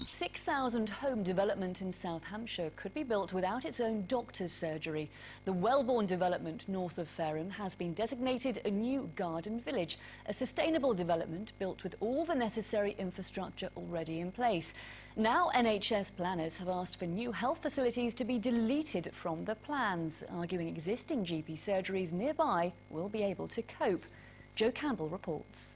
6,000 home development in South Hampshire could be built without its own doctor's surgery. The Welborne development north of Fareham has been designated a new garden village, a sustainable development built with all the necessary infrastructure already in place. Now NHS planners have asked for new health facilities to be deleted from the plans, arguing existing GP surgeries nearby will be able to cope. Joe Campbell reports.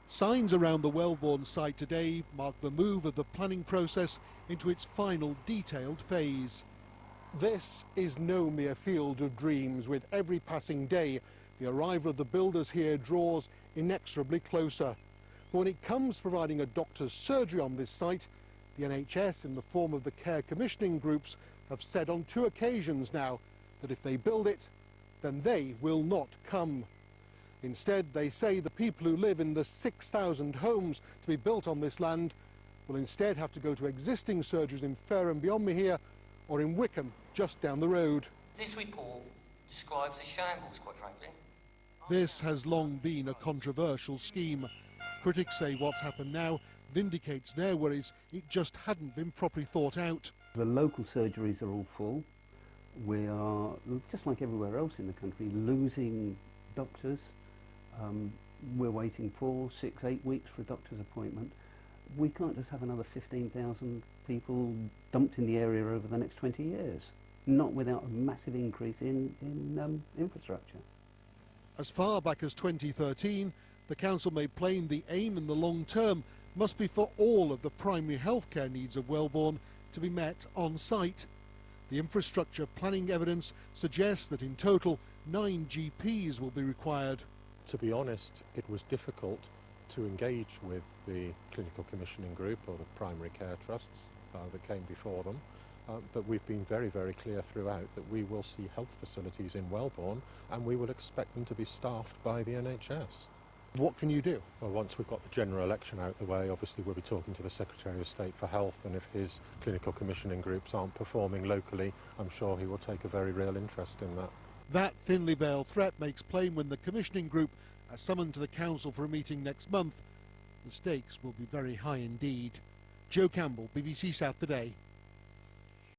Signs around the Welborne site today mark the move of the planning process into its final detailed phase. This is no mere field of dreams. With every passing day, the arrival of the builders here draws inexorably closer. But when it comes to providing a doctor's surgery on this site, the NHS, in the form of the care commissioning groups, have said on 2 occasions now that if they build it, then they will not come. Instead, they say the people who live in the 6,000 homes to be built on this land will instead have to go to existing surgeries in Fareham beyond me here or in Wickham just down the road. This report describes a shambles, quite frankly. This has long been a controversial scheme. Critics say what's happened now vindicates their worries. It just hadn't been properly thought out. The local surgeries are all full. We are, just like everywhere else in the country, losing doctors. We're waiting 4, 6, 8 weeks for a doctor's appointment. We can't just have another 15,000 people dumped in the area over the next 20 years, not without a massive increase in infrastructure. As far back as 2013, the council made plain the aim in the long term must be for all of the primary healthcare needs of Welborne to be met on site. The infrastructure planning evidence suggests that in total 9 GPs will be required. To be honest, it was difficult to engage with the clinical commissioning group or the primary care trusts that came before them, but we've been very, very clear throughout that we will see health facilities in Welborne and we will expect them to be staffed by the NHS. What can you do? Well, once we've got the general election out the way, obviously we'll be talking to the Secretary of State for Health, and if his clinical commissioning groups aren't performing locally, I'm sure he will take a very real interest in that. That thinly veiled threat makes plain when the commissioning group are summoned to the council for a meeting next month. The stakes will be very high indeed. Joe Campbell, BBC South Today.